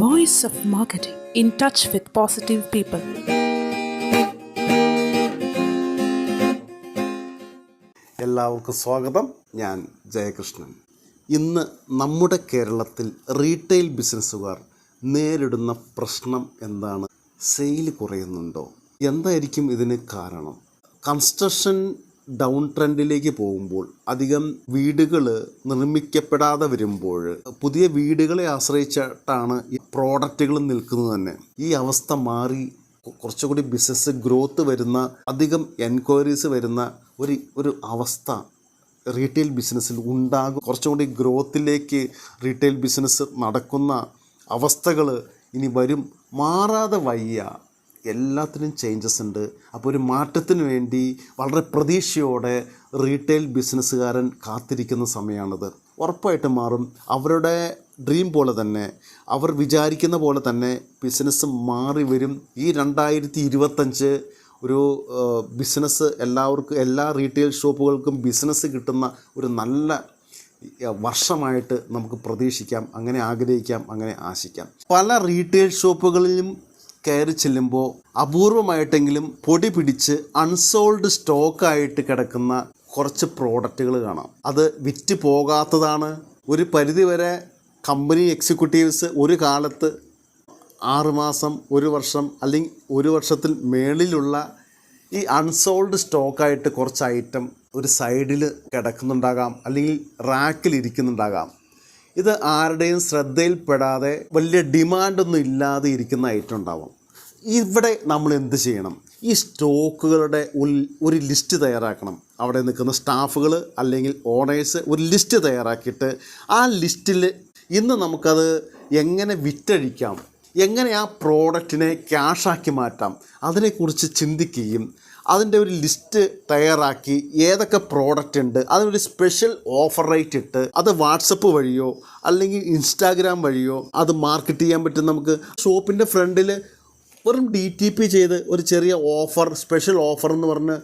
voice of marketing, in touch with positive people. എല്ലാവർക്കും സ്വാഗതം. ഞാൻ ജയകൃഷ്ണൻ. ഇന്ന് നമ്മുടെ കേരളത്തിൽ റീറ്റെയിൽ ബിസിനസ്സുകാർ നേരിടുന്ന പ്രശ്നം എന്താണ്? സെയിൽ കുറയുന്നുണ്ടോ? എന്തായിരിക്കും ഇതിന് കാരണം? കൺസ്ട്രക്ഷൻ ഡൗൺ ട്രെൻഡിലേക്ക് പോകുമ്പോൾ, അധികം വീടുകൾ നിർമ്മിക്കപ്പെടാതെ വരുമ്പോൾ, പുതിയ വീടുകളെ ആശ്രയിച്ചിട്ടാണ് ഈ പ്രോഡക്റ്റുകൾ നിൽക്കുന്നത് തന്നെ. ഈ അവസ്ഥ മാറി കുറച്ചുകൂടി ബിസിനസ് ഗ്രോത്ത് വരുന്ന, അധികം എൻക്വയറീസ് വരുന്ന ഒരു അവസ്ഥ റീറ്റെയിൽ ബിസിനസ്സിൽ ഉണ്ടാകും. കുറച്ചുകൂടി ഗ്രോത്തിലേക്ക് റീറ്റെയിൽ ബിസിനസ് നടക്കുന്ന അവസ്ഥകൾ ഇനി വരും. മാറാതെ വയ്യ. എല്ലാത്തിനും ചേഞ്ചസ് ഉണ്ട്. അപ്പോൾ ഒരു മാറ്റത്തിന് വേണ്ടി വളരെ പ്രതീക്ഷയോടെ റീറ്റെയിൽ ബിസിനസ്സുകാരൻ കാത്തിരിക്കുന്ന സമയമാണിത്. ഉറപ്പായിട്ടും മാറും. അവരുടെ ഡ്രീം പോലെ തന്നെ, അവർ വിചാരിക്കുന്ന പോലെ തന്നെ ബിസിനസ് മാറി വരും. ഈ 2025 ഒരു ബിസിനസ് എല്ലാവർക്കും, എല്ലാ റീറ്റെയിൽ ഷോപ്പുകൾക്കും ബിസിനസ് കിട്ടുന്ന ഒരു നല്ല വർഷമായിട്ട് നമുക്ക് പ്രതീക്ഷിക്കാം. അങ്ങനെ ആഗ്രഹിക്കാം, അങ്ങനെ ആശിക്കാം. പല റീറ്റെയിൽ ഷോപ്പുകളിലും കയറി ചെല്ലുമ്പോൾ അപൂർവമായിട്ടെങ്കിലും പൊടി പിടിച്ച് അൺസോൾഡ് സ്റ്റോക്കായിട്ട് കിടക്കുന്ന കുറച്ച് പ്രോഡക്റ്റുകൾ കാണാം. അത് വിറ്റ് പോകാത്തതാണ്. ഒരു പരിധിവരെ കമ്പനി എക്സിക്യൂട്ടീവ്സ് ഒരു കാലത്ത് 6 മാസം, 1 വർഷം അല്ലെങ്കിൽ 1 വർഷത്തിൽ മേളിലുള്ള ഈ അൺസോൾഡ് സ്റ്റോക്കായിട്ട് കുറച്ച് ഐറ്റം ഒരു സൈഡിൽ കിടക്കുന്നുണ്ടാകാം, അല്ലെങ്കിൽ റാക്കിൽ ഇരിക്കുന്നുണ്ടാകാം. ഇത് ആരുടെയും ശ്രദ്ധയിൽപ്പെടാതെ വലിയ ഡിമാൻഡൊന്നും ഇല്ലാതെ ഇരിക്കുന്ന ഐറ്റം ഉണ്ടാവും. ഇവിടെ നമ്മൾ എന്ത് ചെയ്യണം? ഈ സ്റ്റോക്കുകളുടെ ഒരു ലിസ്റ്റ് തയ്യാറാക്കണം. അവിടെ നിൽക്കുന്ന സ്റ്റാഫുകൾ അല്ലെങ്കിൽ ഓണേഴ്സ് ഒരു ലിസ്റ്റ് തയ്യാറാക്കിയിട്ട് ആ ലിസ്റ്റിൽ ഇന്ന് നമുക്കത് എങ്ങനെ വിറ്റഴിക്കാം, എങ്ങനെ ആ പ്രോഡക്റ്റിനെ ക്യാഷാക്കി മാറ്റാം, അതിനെക്കുറിച്ച് ചിന്തിക്കുകയും അതിൻ്റെ ഒരു ലിസ്റ്റ് തയ്യാറാക്കി ഏതൊക്കെ പ്രോഡക്റ്റ് ഉണ്ട് അതിനൊരു സ്പെഷ്യൽ ഓഫർ റേറ്റ് ഇട്ട് അത് വാട്സപ്പ് വഴിയോ അല്ലെങ്കിൽ ഇൻസ്റ്റാഗ്രാം വഴിയോ അത് മാർക്കറ്റ് ചെയ്യാൻ പറ്റും. നമുക്ക് ഷോപ്പിൻ്റെ ഫ്രണ്ടിൽ വെറും DTP ചെയ്ത് ഒരു ചെറിയ ഓഫർ, സ്പെഷ്യൽ ഓഫർ എന്ന് പറഞ്ഞ്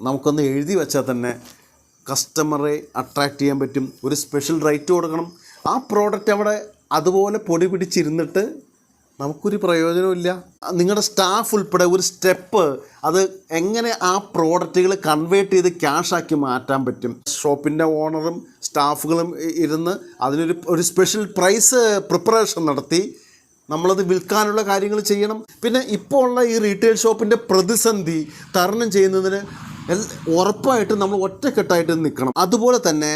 നമുക്കൊന്ന് എഴുതി വെച്ചാൽ തന്നെ കസ്റ്റമറെ അട്രാക്റ്റ് ചെയ്യാൻ പറ്റും. ഒരു സ്പെഷ്യൽ റേറ്റ് കൊടുക്കണം. ആ പ്രോഡക്റ്റ് അവിടെ അതുപോലെ പൊടി പിടിച്ചിരുന്നിട്ട് നമുക്കൊരു പ്രയോജനമില്ല. നിങ്ങളുടെ സ്റ്റാഫ് ഉൾപ്പെടെ ഒരു സ്റ്റെപ്പ് അത് എങ്ങനെ ആ പ്രോഡക്റ്റുകൾ കൺവേർട്ട് ചെയ്ത് ക്യാഷാക്കി മാറ്റാൻ പറ്റും. ഷോപ്പിൻ്റെ ഓണറും സ്റ്റാഫുകളും ഇരുന്ന് അതിനൊരു സ്പെഷ്യൽ പ്രൈസ് പ്രിപ്പറേഷൻ നടത്തി നമ്മളത് വിൽക്കാനുള്ള കാര്യങ്ങൾ ചെയ്യണം. പിന്നെ ഇപ്പോൾ ഉള്ള ഈ റീറ്റെയിൽ ഷോപ്പിൻ്റെ പ്രതിസന്ധി തരണം ചെയ്യുന്നതിന് ഉറപ്പായിട്ടും നമ്മൾ ഒറ്റക്കെട്ടായിട്ട് നിൽക്കണം. അതുപോലെ തന്നെ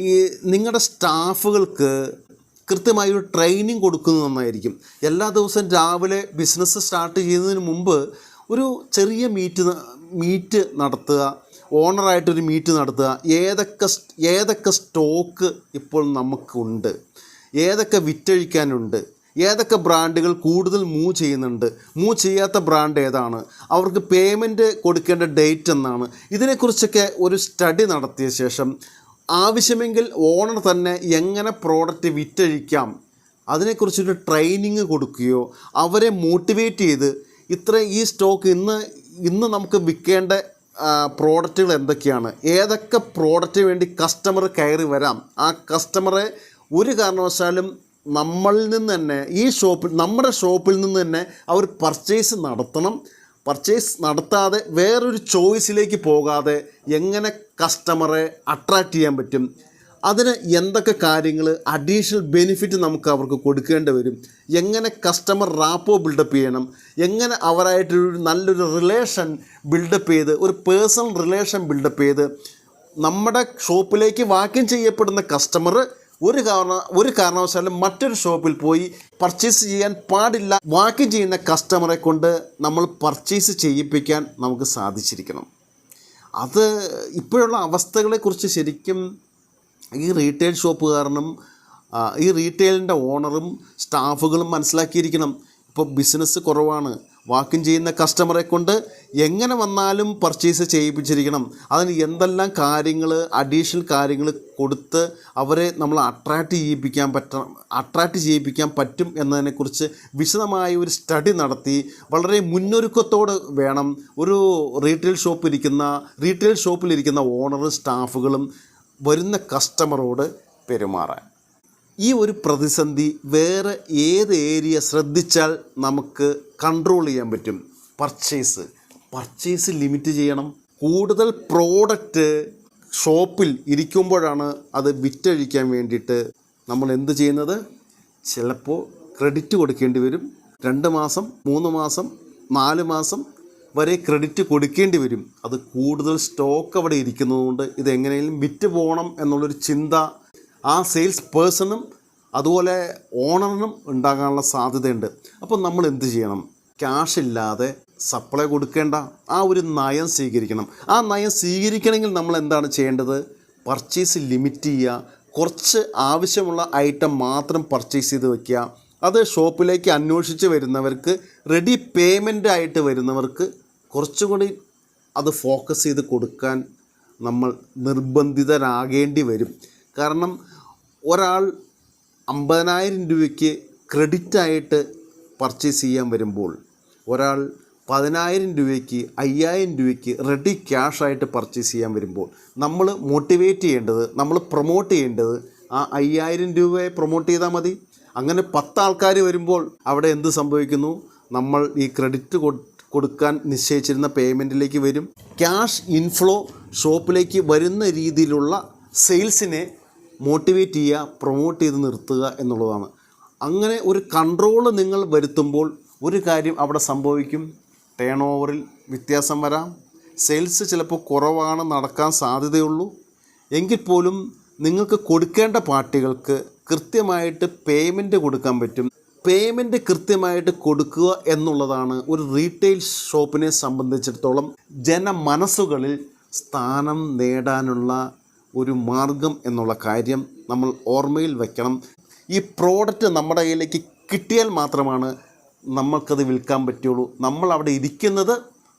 ഈ നിങ്ങളുടെ സ്റ്റാഫുകൾക്ക് കൃത്യമായി ഒരു ട്രെയിനിങ് കൊടുക്കുന്നത് നന്നായിരിക്കും. എല്ലാ ദിവസവും രാവിലെ ബിസിനസ് സ്റ്റാർട്ട് ചെയ്യുന്നതിന് മുമ്പ് ഒരു ചെറിയ മീറ്റ് നടത്തുക, ഓണറായിട്ടൊരു മീറ്റ് നടത്തുക. ഏതൊക്കെ സ്റ്റോക്ക് ഇപ്പോൾ നമുക്കുണ്ട്, ഏതൊക്കെ വിറ്റഴിക്കാനുണ്ട്, ഏതൊക്കെ ബ്രാൻഡുകൾ കൂടുതൽ മൂവ് ചെയ്യുന്നുണ്ട്, മൂവ് ചെയ്യാത്ത ബ്രാൻഡ് ഏതാണ്, അവർക്ക് പേയ്മെൻറ്റ് കൊടുക്കേണ്ട ഡേറ്റ് എന്നാണ്. ഇതിനെക്കുറിച്ചൊക്കെ ഒരു സ്റ്റഡി നടത്തിയ ശേഷം ആവശ്യമെങ്കിൽ ഓണർ തന്നെ എങ്ങനെ പ്രോഡക്റ്റ് വിറ്റഴിക്കാം അതിനെക്കുറിച്ചൊരു ട്രെയിനിങ് കൊടുക്കുകയോ അവരെ മോട്ടിവേറ്റ് ചെയ്ത് ഈ സ്റ്റോക്ക് ഇന്ന് നമുക്ക് വിൽക്കേണ്ട പ്രോഡക്റ്റുകൾ എന്തൊക്കെയാണ്, ഏതൊക്കെ പ്രോഡക്റ്റിന് വേണ്ടി കസ്റ്റമർ കയറി വരാം, ആ കസ്റ്റമറെ ഒരു കാരണവശാലും നമ്മളിൽ നിന്ന് തന്നെ നമ്മുടെ ഷോപ്പിൽ നിന്ന് തന്നെ അവർ പർച്ചേസ് നടത്തണം. പർച്ചേസ് നടത്താതെ വേറൊരു ചോയ്സിലേക്ക് പോകാതെ എങ്ങനെ കസ്റ്റമറെ അട്രാക്റ്റ് ചെയ്യാൻ പറ്റും, അതിന് എന്തൊക്കെ കാര്യങ്ങൾ അഡീഷണൽ ബെനിഫിറ്റ് നമുക്ക് അവർക്ക് കൊടുക്കേണ്ടി വരും, എങ്ങനെ കസ്റ്റമർ റാപ്പോ ബിൽഡപ്പ് ചെയ്യണം, എങ്ങനെ അവരായിട്ടൊരു നല്ലൊരു റിലേഷൻ ബിൽഡപ്പ് ചെയ്ത്, ഒരു പേഴ്സണൽ റിലേഷൻ ബിൽഡപ്പ് ചെയ്ത് നമ്മുടെ ഷോപ്പിലേക്ക് വാക്കിൻ ചെയ്യപ്പെടുന്ന കസ്റ്റമർ ഒരു കാരണവശാലും മറ്റൊരു ഷോപ്പിൽ പോയി പർച്ചേസ് ചെയ്യാൻ പാടില്ല. വാക്കിൻ ചെയ്യുന്ന കസ്റ്റമറെ കൊണ്ട് നമ്മൾ പർച്ചേസ് ചെയ്യിപ്പിക്കാൻ നമുക്ക് സാധിച്ചിരിക്കണം. അത് ഇപ്പോഴുള്ള അവസ്ഥകളെക്കുറിച്ച് ശരിക്കും ഈ റീറ്റെയിൽ ഷോപ്പുകാരനും ഈ റീറ്റെയിലിൻ്റെ ഓണറും സ്റ്റാഫുകളും മനസ്സിലാക്കിയിരിക്കണം. ഇപ്പോൾ ബിസിനസ് കുറവാണ്, വാക്കിൻ ചെയ്യുന്ന കസ്റ്റമറെ കൊണ്ട് എങ്ങനെ വന്നാലും പർച്ചേസ് ചെയ്യിപ്പിച്ചിരിക്കണം. അതിന് എന്തെല്ലാം കാര്യങ്ങൾ, അഡീഷണൽ കാര്യങ്ങൾ കൊടുത്ത് അവരെ നമ്മൾ അട്രാക്റ്റ് ചെയ്യിപ്പിക്കാൻ പറ്റും എന്നതിനെക്കുറിച്ച് വിശദമായ ഒരു സ്റ്റഡി നടത്തി വളരെ മുന്നൊരുക്കത്തോടെ വേണം ഒരു റീറ്റെയിൽ ഷോപ്പിലിരിക്കുന്ന ഓണറും സ്റ്റാഫുകളും വരുന്ന കസ്റ്റമറോട് പെരുമാറാൻ. ഈ ഒരു പ്രതിസന്ധി വേറെ ഏത് ഏരിയ ശ്രദ്ധിച്ചാൽ നമുക്ക് കൺട്രോൾ ചെയ്യാൻ പറ്റും? പർച്ചേസ് ലിമിറ്റ് ചെയ്യണം. കൂടുതൽ പ്രോഡക്റ്റ് ഷോപ്പിൽ ഇരിക്കുമ്പോഴാണ് അത് വിറ്റഴിക്കാൻ വേണ്ടിയിട്ട് നമ്മൾ എന്ത് ചെയ്യുന്നത്? ചിലപ്പോൾ ക്രെഡിറ്റ് കൊടുക്കേണ്ടി വരും. 2 മാസം 3 മാസം 4 മാസം വരെ ക്രെഡിറ്റ് കൊടുക്കേണ്ടി വരും. അത് കൂടുതൽ സ്റ്റോക്ക് അവിടെ ഇരിക്കുന്നതുകൊണ്ട് ഇതെങ്ങനെയും വിറ്റ് പോകണം എന്നുള്ളൊരു ചിന്ത ആ സെയിൽസ് പേഴ്സണും അതുപോലെ ഓണറിനും ഉണ്ടാകാനുള്ള സാധ്യതയുണ്ട്. അപ്പോൾ നമ്മൾ എന്ത് ചെയ്യണം? ക്യാഷ് ഇല്ലാതെ സപ്ലൈ കൊടുക്കേണ്ട ആ ഒരു നയം സ്വീകരിക്കണം. ആ നയം സ്വീകരിക്കണമെങ്കിൽ നമ്മൾ എന്താണ് ചെയ്യേണ്ടത്? പർച്ചേസ് ലിമിറ്റ് ചെയ്യുക. കുറച്ച് ആവശ്യമുള്ള ഐറ്റം മാത്രം പർച്ചേസ് ചെയ്ത് വയ്ക്കുക. അത് ഷോപ്പിലേക്ക് അന്വേഷിച്ച് വരുന്നവർക്ക്, റെഡി പേയ്മെൻ്റ് ആയിട്ട് വരുന്നവർക്ക് കുറച്ചും കൂടി അത് ഫോക്കസ് ചെയ്ത് കൊടുക്കാൻ നമ്മൾ നിർബന്ധിതരാകേണ്ടി വരും. കാരണം ഒരാൾ 50,000 രൂപയ്ക്ക് ക്രെഡിറ്റായിട്ട് പർച്ചേസ് ചെയ്യാൻ വരുമ്പോൾ, ഒരാൾ 10,000 രൂപയ്ക്ക് 5,000 രൂപയ്ക്ക് റെഡി ക്യാഷായിട്ട് പർച്ചേസ് ചെയ്യാൻ വരുമ്പോൾ നമ്മൾ മോട്ടിവേറ്റ് ചെയ്യേണ്ടത്, നമ്മൾ പ്രൊമോട്ട് ചെയ്യേണ്ടത് ആ 5,000 രൂപയെ പ്രൊമോട്ട് ചെയ്താൽ മതി. അങ്ങനെ 10 ആൾക്കാർ വരുമ്പോൾ അവിടെ എന്ത് സംഭവിക്കുന്നു? നമ്മൾ ഈ ക്രെഡിറ്റ് കൊടുക്കാൻ നിശ്ചയിച്ചിരുന്ന പേയ്മെൻറ്റിലേക്ക് വരും. ക്യാഷ് ഇൻഫ്ലോ ഷോപ്പിലേക്ക് വരുന്ന രീതിയിലുള്ള സെയിൽസിനെ മോട്ടിവേറ്റ് ചെയ്യുക, പ്രൊമോട്ട് ചെയ്ത് നിർത്തുക എന്നുള്ളതാണ്. അങ്ങനെ ഒരു കൺട്രോൾ നിങ്ങൾ വരുത്തുമ്പോൾ ഒരു കാര്യം അവിടെ സംഭവിക്കും. ടേൺ ഓവറിൽ വ്യത്യാസം വരാം. സെയിൽസ് ചിലപ്പോൾ കുറവാണ് നടക്കാൻ സാധ്യതയുള്ളൂ. എങ്കിൽ പോലും നിങ്ങൾക്ക് കൊടുക്കേണ്ട പാർട്ടികൾക്ക് കൃത്യമായിട്ട് പേയ്മെൻറ്റ് കൊടുക്കാൻ പറ്റും. പേയ്മെൻറ്റ് കൃത്യമായിട്ട് കൊടുക്കുക എന്നുള്ളതാണ് ഒരു റീറ്റെയിൽ ഷോപ്പിനെ സംബന്ധിച്ചിടത്തോളം ജനമനസ്സുകളിൽ സ്ഥാനം നേടാനുള്ള ഒരു മാർഗം എന്നുള്ള കാര്യം നമ്മൾ ഓർമ്മയിൽ വയ്ക്കണം. ഈ പ്രോഡക്റ്റ് നമ്മുടെ കയ്യിലേക്ക് കിട്ടിയാൽ മാത്രമാണ് നമ്മൾക്കത് വിൽക്കാൻ പറ്റുള്ളൂ. നമ്മൾ അവിടെ ഇരിക്കുന്നത്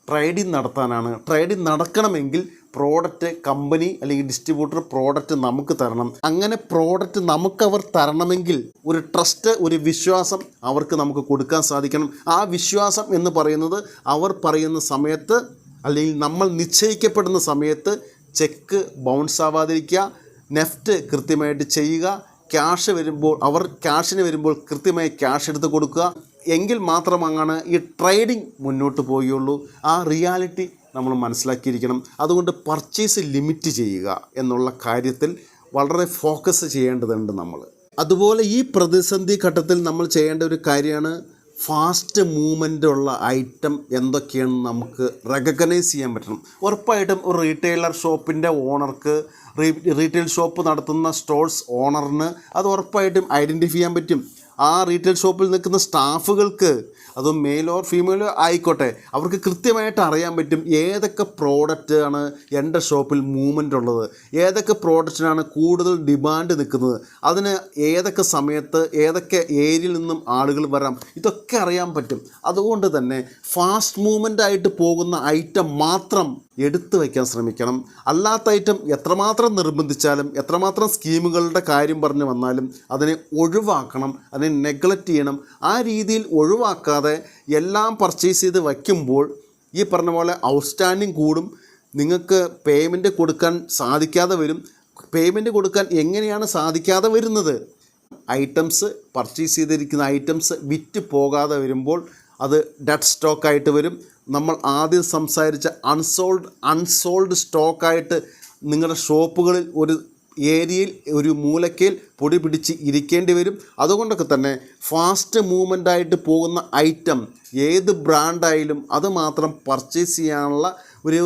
ട്രേഡിങ് നടത്താനാണ്. ട്രേഡിങ് നടക്കണമെങ്കിൽ പ്രോഡക്റ്റ് കമ്പനി അല്ലെങ്കിൽ ഡിസ്ട്രിബ്യൂട്ടർ പ്രോഡക്റ്റ് നമുക്ക് തരണം. അങ്ങനെ പ്രോഡക്റ്റ് നമുക്കവർ തരണമെങ്കിൽ ഒരു ട്രസ്റ്റ്, ഒരു വിശ്വാസം അവർക്ക് നമുക്ക് കൊടുക്കാൻ സാധിക്കണം. ആ വിശ്വാസം എന്ന് പറയുന്നത് അവർ പറയുന്ന സമയത്ത് അല്ലെങ്കിൽ നമ്മൾ നിശ്ചയിക്കപ്പെടുന്ന സമയത്ത് ചെക്ക് ബൗൺസ് ആവാതിരിക്കുക, നെഫ്റ്റ് കൃത്യമായിട്ട് ചെയ്യുക, ക്യാഷ് വരുമ്പോൾ ക്യാഷിന് വരുമ്പോൾ കൃത്യമായി ക്യാഷ് എടുത്ത് കൊടുക്കുക. എങ്കിൽ മാത്രമാണ് ഈ ട്രേഡിംഗ് മുന്നോട്ട് പോവുകയുള്ളൂ. ആ റിയാലിറ്റി നമ്മൾ മനസ്സിലാക്കിയിരിക്കണം. അതുകൊണ്ട് പർച്ചേസ് ലിമിറ്റ് ചെയ്യുക എന്നുള്ള കാര്യത്തിൽ വളരെ ഫോക്കസ് ചെയ്യേണ്ടതുണ്ട് നമ്മൾ. അതുപോലെ ഈ പ്രതിസന്ധി ഘട്ടത്തിൽ നമ്മൾ ചെയ്യേണ്ട ഒരു കാര്യമാണ് ഫാസ്റ്റ് മൂവ്മെൻ്റ് ഉള്ള ഐറ്റം എന്തൊക്കെയാണെന്ന് നമുക്ക് റെക്കഗ്നൈസ് ചെയ്യാൻ പറ്റണം. ഉറപ്പായിട്ടും ഒരു റീറ്റെയിലർ ഷോപ്പിൻ്റെ ഓണർക്ക്, റീറ്റെയിൽ ഷോപ്പ് നടത്തുന്ന സ്റ്റോഴ്സ് ഓണറിന് അത് ഉറപ്പായിട്ടും ഐഡൻറ്റിഫൈ ചെയ്യാൻ പറ്റും. ആ റീറ്റെയിൽ ഷോപ്പിൽ നിൽക്കുന്ന സ്റ്റാഫുകൾക്ക്, അത് മെയിലോ ഫീമെയിലോ ആയിക്കോട്ടെ, അവർക്ക് കൃത്യമായിട്ട് അറിയാൻ പറ്റും ഏതൊക്കെ പ്രോഡക്റ്റാണ് എൻ്റെ ഷോപ്പിൽ മൂവ്മെൻ്റ് ഉള്ളത്, ഏതൊക്കെ പ്രോഡക്റ്റിനാണ് കൂടുതൽ ഡിമാൻഡ് നിൽക്കുന്നത്, അതിന് ഏതൊക്കെ സമയത്ത് ഏതൊക്കെ ഏരിയയിൽ നിന്നും ആളുകൾ വരാം, ഇതൊക്കെ അറിയാൻ പറ്റും. അതുകൊണ്ട് തന്നെ ഫാസ്റ്റ് മൂവ്മെൻ്റ് ആയിട്ട് പോകുന്ന ഐറ്റം മാത്രം എടുത്തു വയ്ക്കാൻ ശ്രമിക്കണം. അല്ലാത്ത ഐറ്റം എത്രമാത്രം നിർബന്ധിച്ചാലും, എത്രമാത്രം സ്കീമുകളുടെ കാര്യം പറഞ്ഞു വന്നാലും അതിനെ ഒഴിവാക്കണം, അതിനെ നെഗ്ലക്റ്റ് ചെയ്യണം. ആ രീതിയിൽ ഒഴിവാക്കാതെ എല്ലാം പർച്ചേസ് ചെയ്ത് വയ്ക്കുമ്പോൾ ഈ പറഞ്ഞ പോലെ ഔട്ട്സ്റ്റാൻഡിങ് കൂടും. നിങ്ങൾക്ക് പേയ്മെൻറ്റ് കൊടുക്കാൻ സാധിക്കാതെ വരും. പേയ്മെൻറ്റ് കൊടുക്കാൻ എങ്ങനെയാണ് സാധിക്കാതെ വരുന്നത്? ഐറ്റംസ് പർച്ചേസ് ചെയ്തിരിക്കുന്ന ഐറ്റംസ് വിറ്റ് പോകാതെ വരുമ്പോൾ അത് ഡെഡ് സ്റ്റോക്കായിട്ട് വരും. നമ്മൾ ആദ്യം സംസാരിച്ച അൺസോൾഡ് സ്റ്റോക്കായിട്ട് നിങ്ങളുടെ ഷോപ്പുകളിൽ ഒരു ഏരിയയിൽ ഒരു മൂലക്കയിൽ പൊടി പിടിച്ച് ഇരിക്കേണ്ടി വരും. അതുകൊണ്ടൊക്കെ തന്നെ ഫാസ്റ്റ് മൂവ്മെൻ്റായിട്ട് പോകുന്ന ഐറ്റം ഏത് ബ്രാൻഡായാലും അത് മാത്രം പർച്ചേസ് ചെയ്യാനുള്ള ഒരു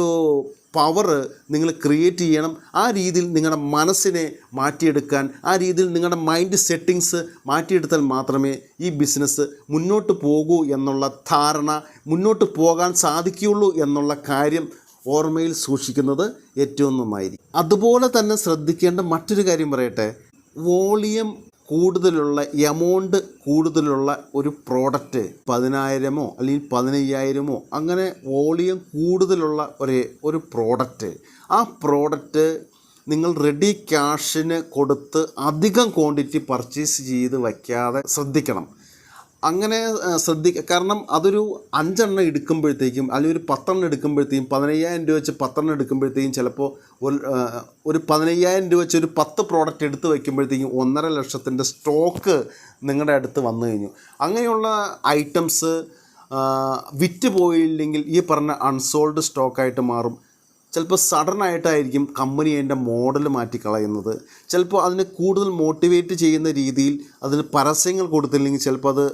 പവർ നിങ്ങൾ ക്രിയേറ്റ് ചെയ്യണം. ആ രീതിയിൽ നിങ്ങളുടെ മനസ്സിനെ മാറ്റിയെടുക്കാൻ, ആ രീതിയിൽ നിങ്ങളുടെ മൈൻഡ് സെറ്റിങ്സ് മാറ്റിയെടുത്താൽ മാത്രമേ ഈ ബിസിനസ് മുന്നോട്ട് പോകൂ എന്നുള്ള ധാരണ, മുന്നോട്ട് പോകാൻ സാധിക്കുകയുള്ളൂ എന്നുള്ള കാര്യം ഓർമ്മയിൽ സൂക്ഷിക്കുന്നത് ഏറ്റവും നന്നായിരിക്കും. അതുപോലെ തന്നെ ശ്രദ്ധിക്കേണ്ട മറ്റൊരു കാര്യം പറയട്ടെ. വോളിയം കൂടുതലുള്ള, എമൗണ്ട് കൂടുതലുള്ള ഒരു പ്രോഡക്റ്റ് 10,000 അല്ലെങ്കിൽ 15,000 അങ്ങനെ വോളിയം കൂടുതലുള്ള ഒരു പ്രോഡക്റ്റ്, ആ പ്രോഡക്റ്റ് നിങ്ങൾ റെഡി ക്യാഷിന് കൊടുത്ത് അധികം ക്വാണ്ടിറ്റി പർച്ചേസ് ചെയ്ത് വയ്ക്കാതെ ശ്രദ്ധിക്കണം. അങ്ങനെ ശ്രദ്ധിക്കുക. കാരണം അതൊരു 5 എണ്ണം എടുക്കുമ്പോഴത്തേക്കും അല്ലെങ്കിൽ ഒരു 10 എണ്ണം എടുക്കുമ്പോഴത്തേക്കും 15,000 രൂപ വെച്ച് 10 എണ്ണം എടുക്കുമ്പോഴത്തേക്കും ചിലപ്പോൾ ഒരു 15,000 രൂപ വെച്ച് ഒരു 10 പ്രോഡക്റ്റ് എടുത്ത് വയ്ക്കുമ്പോഴത്തേക്കും 1.5 ലക്ഷത്തിൻ്റെ സ്റ്റോക്ക് നിങ്ങളുടെ അടുത്ത് വന്നു കഴിഞ്ഞു. അങ്ങനെയുള്ള ഐറ്റംസ് വിറ്റ് പോയില്ലെങ്കിൽ ഈ പറഞ്ഞ അൺസോൾഡ് സ്റ്റോക്കായിട്ട് മാറും. ചിലപ്പോൾ സഡനായിട്ടായിരിക്കും കമ്പനി അതിൻ്റെ മോഡൽ മാറ്റിക്കളയുന്നത്. ചിലപ്പോൾ അതിന് കൂടുതൽ മോട്ടിവേറ്റ് ചെയ്യുന്ന രീതിയിൽ അതിന് പരസ്യങ്ങൾ കൊടുത്തില്ലെങ്കിൽ ചിലപ്പോൾ അത്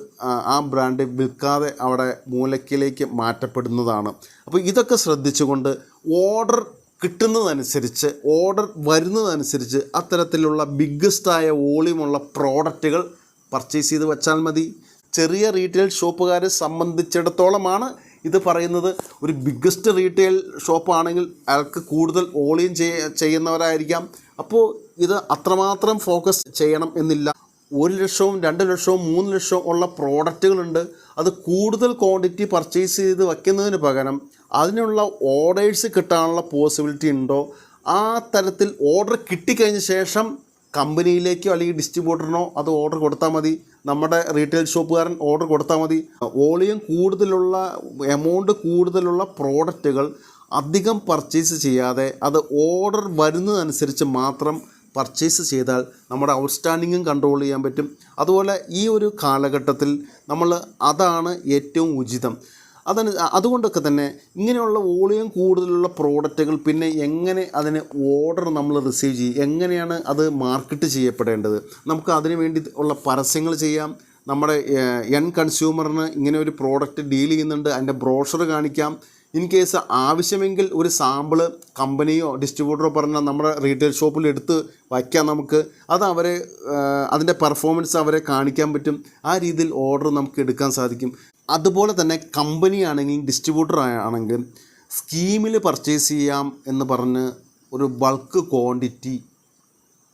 ആ ബ്രാൻഡ് വിൽക്കാതെ അവിടെ മൂലക്കിലേക്ക് മാറ്റപ്പെടുന്നതാണ്. അപ്പോൾ ഇതൊക്കെ ശ്രദ്ധിച്ചുകൊണ്ട് ഓർഡർ കിട്ടുന്നതനുസരിച്ച്, ഓർഡർ വരുന്നതനുസരിച്ച് അത്തരത്തിലുള്ള ബിഗ്ഗസ്റ്റായ വോളിയമുള്ള പ്രോഡക്റ്റുകൾ പർച്ചേസ് ചെയ്ത് വെച്ചാൽ മതി. ചെറിയ റീറ്റെയിൽ ഷോപ്പുകാരെ സംബന്ധിച്ചിടത്തോളമാണ് ഇത് പറയുന്നത്. ഒരു ബിഗ്ഗസ്റ്റ് റീറ്റെയിൽ ഷോപ്പാണെങ്കിൽ അയാൾക്ക് കൂടുതൽ വോളിയം ചെയ്യുന്നവരായിരിക്കാം. അപ്പോൾ ഇത് അത്രമാത്രം ഫോക്കസ് ചെയ്യണം എന്നില്ല. 1 ലക്ഷവും 2 ലക്ഷവും 3 ലക്ഷവും ഉള്ള പ്രോഡക്റ്റുകളുണ്ട്. അത് കൂടുതൽ ക്വാണ്ടിറ്റി പർച്ചേസ് ചെയ്ത് വയ്ക്കുന്നതിന് പകരം അതിനുള്ള ഓർഡേഴ്സ് കിട്ടാനുള്ള പോസിബിലിറ്റി ഉണ്ടോ, ആ തരത്തിൽ ഓർഡർ കിട്ടിക്കഴിഞ്ഞ ശേഷം കമ്പനിയിലേക്കോ അല്ലെങ്കിൽ ഡിസ്ട്രിബ്യൂട്ടറിനോ അത് ഓർഡർ കൊടുത്താൽ മതി. നമ്മുടെ റീറ്റെയിൽ ഷോപ്പുകാരൻ ഓർഡർ കൊടുത്താൽ മതി. വോളിയം കൂടുതലുള്ള, എമൗണ്ട് കൂടുതലുള്ള പ്രോഡക്റ്റുകൾ അധികം പർച്ചേസ് ചെയ്യാതെ അത് ഓർഡർ വരുന്നതനുസരിച്ച് മാത്രം പർച്ചേസ് ചെയ്താൽ നമ്മുടെ ഔട്ട്സ്റ്റാൻഡിങ്ങും കൺട്രോൾ ചെയ്യാൻ പറ്റും. അതുപോലെ ഈ ഒരു കാലഘട്ടത്തിൽ അതാണ് ഏറ്റവും ഉചിതം. അതുകൊണ്ടൊക്കെ തന്നെ ഇങ്ങനെയുള്ള വോളിയം കൂടുതലുള്ള പ്രോഡക്റ്റുകൾ പിന്നെ എങ്ങനെ അതിന് ഓർഡർ നമ്മൾ റിസീവ് ചെയ്യും, എങ്ങനെയാണ് അത് മാർക്കറ്റ് ചെയ്യപ്പെടേണ്ടത്, നമുക്ക് അതിന് വേണ്ടി ഉള്ള പരസ്യങ്ങൾ ചെയ്യാം. നമ്മുടെ കൺസ്യൂമറിന് ഇങ്ങനെ ഒരു പ്രോഡക്റ്റ് ഡീൽ ചെയ്യുന്നുണ്ട്, അതിൻ്റെ ബ്രോഷർ കാണിക്കാം. ഇൻ കേസ് ആവശ്യമെങ്കിൽ ഒരു സാമ്പിള് കമ്പനിയോ ഡിസ്ട്രിബ്യൂട്ടറോ പറഞ്ഞാൽ നമ്മുടെ റീറ്റെയിൽ ഷോപ്പിൽ എടുത്ത് വയ്ക്കാം. നമുക്ക് അത് അതിൻ്റെ പെർഫോമൻസ് അവരെ കാണിക്കാൻ പറ്റും. ആ രീതിയിൽ ഓർഡർ നമുക്ക് എടുക്കാൻ സാധിക്കും. അതുപോലെ തന്നെ കമ്പനി ആണെങ്കിലും ഡിസ്ട്രിബ്യൂട്ടർ ആണെങ്കിലും സ്കീമിൽ പർച്ചേസ് ചെയ്യാം എന്ന് പറഞ്ഞ് ഒരു ബൾക്ക് ക്വാണ്ടിറ്റി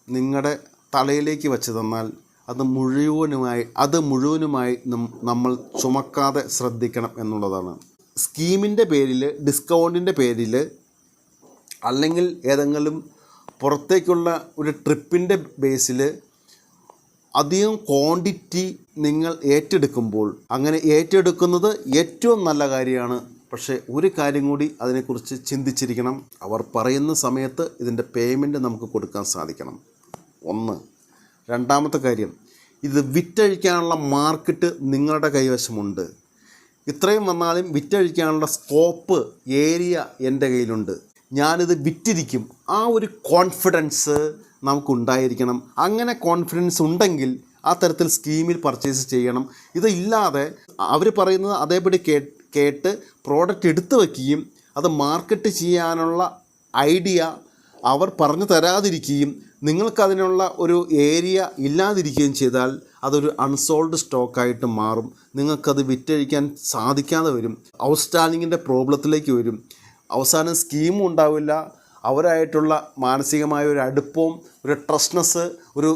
നിങ്ങളുടെ തലയിലേക്ക് വെച്ച് തന്നാൽ അത് മുഴുവനുമായി നമ്മൾ ചുമക്കാതെ ശ്രദ്ധിക്കണം എന്നുള്ളതാണ്. സ്കീമിൻ്റെ പേരിൽ, ഡിസ്കൗണ്ടിൻ്റെ പേരിൽ, അല്ലെങ്കിൽ ഏതെങ്കിലും പുറത്തേക്കുള്ള ഒരു ട്രിപ്പിൻ്റെ ബേസിൽ അധികം ക്വാണ്ടിറ്റി നിങ്ങൾ ഏറ്റെടുക്കുമ്പോൾ, അങ്ങനെ ഏറ്റെടുക്കുന്നത് ഏറ്റവും നല്ല കാര്യമാണ്. പക്ഷേ ഒരു കാര്യം കൂടി അതിനെക്കുറിച്ച് ചിന്തിച്ചിരിക്കണം. അവർ പറയുന്ന സമയത്ത് ഇതിൻ്റെ പേയ്മെൻറ്റ് നമുക്ക് കൊടുക്കാൻ സാധിക്കണം. ഒന്ന്. രണ്ടാമത്തെ കാര്യം, ഇത് വിറ്റഴിക്കാനുള്ള മാർക്കറ്റ് നിങ്ങളുടെ കൈവശമുണ്ട്. ഇത്രയും വന്നാലും വിറ്റഴിക്കാനുള്ള സ്കോപ്പ്, ഏരിയ എൻ്റെ കയ്യിലുണ്ട്, ഞാനിത് വിറ്റിരിക്കും. ആ ഒരു കോൺഫിഡൻസ് നമുക്കുണ്ടായിരിക്കണം. അങ്ങനെ കോൺഫിഡൻസ് ഉണ്ടെങ്കിൽ ആ തരത്തിൽ സ്കീമിൽ പർച്ചേസ് ചെയ്യണം. ഇതില്ലാതെ അവർ പറയുന്നത് അതേപടി കേട്ട് പ്രോഡക്റ്റ് എടുത്തു വയ്ക്കുകയും അത് മാർക്കറ്റ് ചെയ്യാനുള്ള ഐഡിയ അവർ പറഞ്ഞു തരാതിരിക്കുകയും നിങ്ങൾക്കതിനുള്ള ഒരു ഏരിയ ഇല്ലാതിരിക്കുകയും ചെയ്താൽ അതൊരു അൺസോൾഡ് സ്റ്റോക്കായിട്ട് മാറും. നിങ്ങൾക്കത് വിറ്റഴിക്കാൻ സാധിക്കാതെ വരും. ഔട്ട്സ്റ്റാൻഡിങ്ങിൻ്റെ പ്രോബ്ലത്തിലേക്ക് വരും. അവസാനം സ്കീമും ഉണ്ടാവില്ല. അവരായിട്ടുള്ള മാനസികമായ ഒരു അടുപ്പവും ഒരു ട്രസ്റ്റ്നെസ്,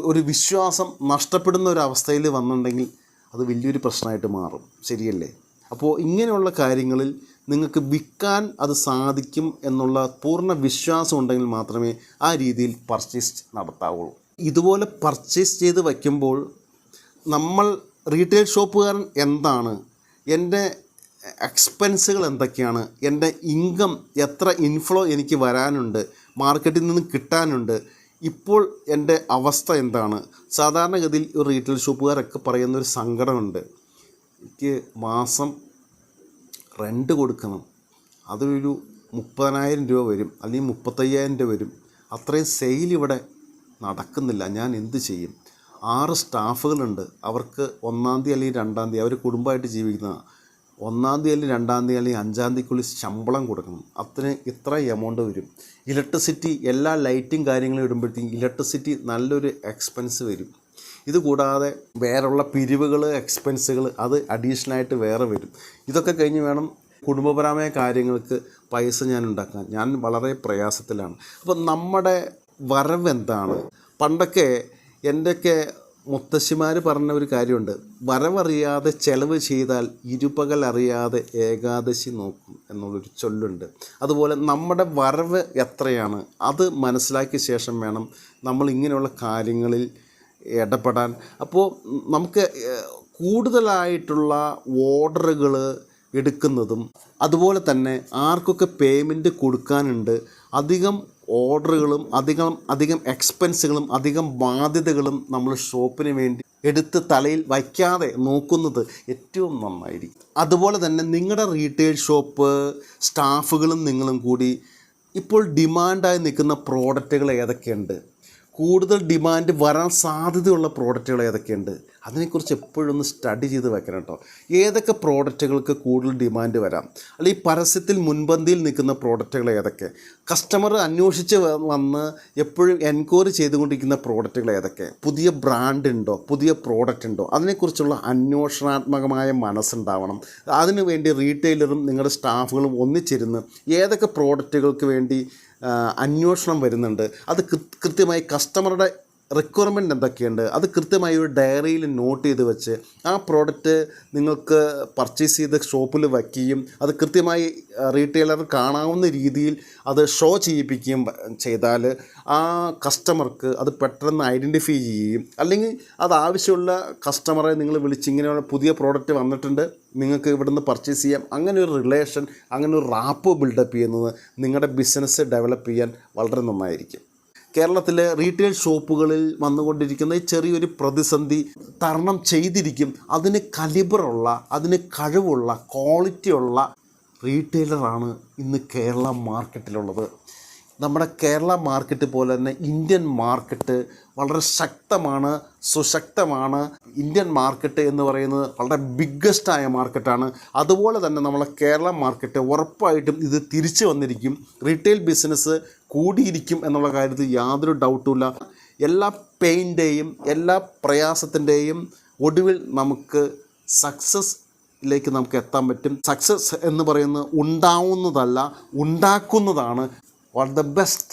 ഒരു വിശ്വാസം നഷ്ടപ്പെടുന്ന ഒരു അവസ്ഥയിൽ വന്നിട്ടുണ്ടെങ്കിൽ അത് വലിയൊരു പ്രശ്നമായിട്ട് മാറും. ശരിയല്ലേ? അപ്പോൾ ഇങ്ങനെയുള്ള കാര്യങ്ങളിൽ നിങ്ങൾക്ക് വിൽക്കാൻ അത് സാധിക്കും എന്നുള്ള പൂർണ്ണ വിശ്വാസം ഉണ്ടെങ്കിൽ മാത്രമേ ആ രീതിയിൽ പർച്ചേസ് നടത്താവുള്ളൂ. ഇതുപോലെ പർച്ചേസ് ചെയ്ത് വയ്ക്കുമ്പോൾ നമ്മൾ റീറ്റെയിൽ ഷോപ്പുകാരൻ എന്താണ്, എൻ്റെ എക്സ്പെൻസുകൾ എന്തൊക്കെയാണ്, എൻ്റെ ഇൻകം എത്ര ഇൻഫ്ലോ എനിക്ക് വരാനുണ്ട്, മാർക്കറ്റിൽ നിന്ന് കിട്ടാനുണ്ട്, ഇപ്പോൾ എൻ്റെ അവസ്ഥ എന്താണ്. സാധാരണഗതിയിൽ ഒരു റീറ്റെയിൽ ഷോപ്പുകാരൊക്കെ പറയുന്നൊരു സങ്കടമുണ്ട്. എനിക്ക് മാസം റെൻറ്റ് കൊടുക്കണം, അതൊരു 30,000 രൂപ വരും, അല്ലെങ്കിൽ 35,000 രൂപ വരും. അത്രയും സെയിൽ ഇവിടെ നടക്കുന്നില്ല, ഞാൻ എന്ത് ചെയ്യും? 6 സ്റ്റാഫുകളുണ്ട്, അവർക്ക് 1-ാം തീയതി അല്ലെങ്കിൽ 2-ാം തീയതി, അവർ കുടുംബമായിട്ട് ജീവിക്കുന്നതാണ്. 1-ാം തീയതി അല്ലെങ്കിൽ 2-ാം തീയതി അല്ലെങ്കിൽ 5-ാം തീയതിക്കുള്ളിൽ ശമ്പളം കൊടുക്കണം. ഇത്ര എമൗണ്ട് വരും. ഇലക്ട്രിസിറ്റി, എല്ലാ ലൈറ്റും കാര്യങ്ങളും ഇടുമ്പോഴത്തേക്കും ഇലക്ട്രിസിറ്റി നല്ലൊരു എക്സ്പെൻസ് വരും. ഇതുകൂടാതെ വേറെയുള്ള പിരിവുകൾ, എക്സ്പെൻസുകൾ അത് അഡീഷണലായിട്ട് വേറെ വരും. ഇതൊക്കെ കഴിഞ്ഞ് വേണം കുടുംബപരമായ കാര്യങ്ങൾക്ക് പൈസ ഞാൻ ഉണ്ടാക്കാൻ. ഞാൻ വളരെ പ്രയാസത്തിലാണ്. അപ്പോൾ നമ്മുടെ വരവ് എന്താണ്? പണ്ടൊക്കെ എൻ്റെയൊക്കെ മുത്തശ്ശിമാർ പറഞ്ഞ ഒരു കാര്യമുണ്ട്, വരവറിയാതെ ചെലവ് ചെയ്താൽ ഇരുപകൽ അറിയാതെ ഏകാദശി നോക്കും എന്നുള്ളൊരു ചൊല്ലുണ്ട്. അതുപോലെ നമ്മുടെ വരവ് എത്രയാണ് അത് മനസ്സിലാക്കിയ ശേഷം വേണം നമ്മൾ ഇങ്ങനെയുള്ള കാര്യങ്ങളിൽ ഇടപെടാൻ. അപ്പോൾ നമുക്ക് കൂടുതലായിട്ടുള്ള ഓർഡറുകൾ എടുക്കുന്നതും അതുപോലെ തന്നെ ആർക്കൊക്കെ പേയ്മെൻറ്റ് കൊടുക്കാനുണ്ട്, അധികം ഓർഡറുകളും അധികം എക്സ്പെൻസുകളും അധികം ബാധ്യതകളും നമ്മൾ ഷോപ്പിന് വേണ്ടി എടുത്ത് തലയിൽ വയ്ക്കാതെ നോക്കുന്നത് ഏറ്റവും നന്നായിരിക്കും. അതുപോലെ തന്നെ നിങ്ങളുടെ റീറ്റെയിൽ ഷോപ്പ് സ്റ്റാഫുകളും നിങ്ങളും കൂടി ഇപ്പോൾ ഡിമാൻഡായി നിൽക്കുന്ന പ്രോഡക്റ്റുകൾ ഏതൊക്കെയുണ്ട്, കൂടുതൽ ഡിമാൻഡ് വരാൻ സാധ്യതയുള്ള പ്രോഡക്റ്റുകൾ ഏതൊക്കെയുണ്ട്, അതിനെക്കുറിച്ച് എപ്പോഴും ഒന്ന് സ്റ്റഡി ചെയ്ത് വെക്കണം കേട്ടോ. ഏതൊക്കെ പ്രോഡക്റ്റുകൾക്ക് കൂടുതൽ ഡിമാൻഡ് വരാം, അല്ലെങ്കിൽ പരസ്യത്തിൽ മുൻപന്തിയിൽ നിൽക്കുന്ന പ്രോഡക്റ്റുകൾ ഏതൊക്കെ, കസ്റ്റമർ അന്വേഷിച്ച് വന്ന് എപ്പോഴും എൻക്വയറി ചെയ്തുകൊണ്ടിരിക്കുന്ന പ്രോഡക്റ്റുകൾ ഏതൊക്കെ, പുതിയ ബ്രാൻഡ് ഉണ്ടോ, പുതിയ പ്രോഡക്റ്റ് ഉണ്ടോ, അതിനെക്കുറിച്ചുള്ള അന്വേഷണാത്മകമായ മനസ്സുണ്ടാവണം. അതിനുവേണ്ടി റീറ്റെയിലറും നിങ്ങളുടെ സ്റ്റാഫുകളും ഒന്നിച്ചിരുന്ന് ഏതൊക്കെ പ്രോഡക്റ്റുകൾക്ക് വേണ്ടി അന്വേഷണം വരുന്നുണ്ട്, അത് കൃത്യമായി കസ്റ്റമറുടെ റിക്വയർമെൻറ്റ് എന്തൊക്കെയുണ്ട്, അത് കൃത്യമായി ഒരു ഡയറിയിൽ നോട്ട് ചെയ്ത് വെച്ച് ആ പ്രോഡക്റ്റ് നിങ്ങൾക്ക് പർച്ചേസ് ചെയ്ത് ഷോപ്പിൽ വയ്ക്കുകയും അത് കൃത്യമായി റീറ്റെയിലർ കാണാവുന്ന രീതിയിൽ അത് ഷോ ചെയ്യിപ്പിക്കുകയും ചെയ്താൽ ആ കസ്റ്റമർക്ക് അത് പെട്ടെന്ന് ഐഡൻറ്റിഫൈ ചെയ്യുകയും, അല്ലെങ്കിൽ അത് ആവശ്യമുള്ള കസ്റ്റമറെ നിങ്ങൾ വിളിച്ച് ഇങ്ങനെയുള്ള പുതിയ പ്രോഡക്റ്റ് വന്നിട്ടുണ്ട്, നിങ്ങൾക്ക് ഇവിടുന്ന് പർച്ചേസ് ചെയ്യാം, അങ്ങനെ ഒരു റിലേഷൻ, അങ്ങനെ ഒരു റാപ്പ് ബിൽഡപ്പ് ചെയ്യുന്നത് നിങ്ങളുടെ ബിസിനസ് ഡെവലപ്പ് ചെയ്യാൻ വളരെ നന്നായിരിക്കും. കേരളത്തിലെ റീറ്റെയിൽ ഷോപ്പുകളിൽ വന്നുകൊണ്ടിരിക്കുന്ന ഈ ചെറിയൊരു പ്രതിസന്ധി തരണം ചെയ്തിരിക്കും. അതിന് കലിബറുള്ള, അതിന് കഴിവുള്ള, ക്വാളിറ്റിയുള്ള റീറ്റെയിലറാണ് ഇന്ന് കേരള മാർക്കറ്റിലുള്ളത്. നമ്മുടെ കേരള മാർക്കറ്റ് പോലെ തന്നെ ഇന്ത്യൻ മാർക്കറ്റ് വളരെ ശക്തമാണ്, സുശക്തമാണ്. ഇന്ത്യൻ മാർക്കറ്റ് എന്ന് പറയുന്നത് വളരെ ബിഗ്ഗസ്റ്റായ മാർക്കറ്റാണ്. അതുപോലെ തന്നെ നമ്മളെ കേരള മാർക്കറ്റ് ഉറപ്പായിട്ടും ഇത് തിരിച്ചു വന്നിരിക്കും. റീറ്റെയിൽ ബിസിനസ് കൂടിയിരിക്കും എന്നുള്ള കാര്യത്തിൽ യാതൊരു ഡൗട്ടുമില്ല. എല്ലാ പെയിൻ്റെയും എല്ലാ പ്രയാസത്തിൻ്റെയും ഒടുവിൽ നമുക്ക് സക്സസ്സിലേക്ക് നമുക്ക് എത്താൻ പറ്റും. സക്സസ് എന്ന് പറയുന്നത് ഉണ്ടാവുന്നതല്ല, ഉണ്ടാക്കുന്നതാണ്. All the best.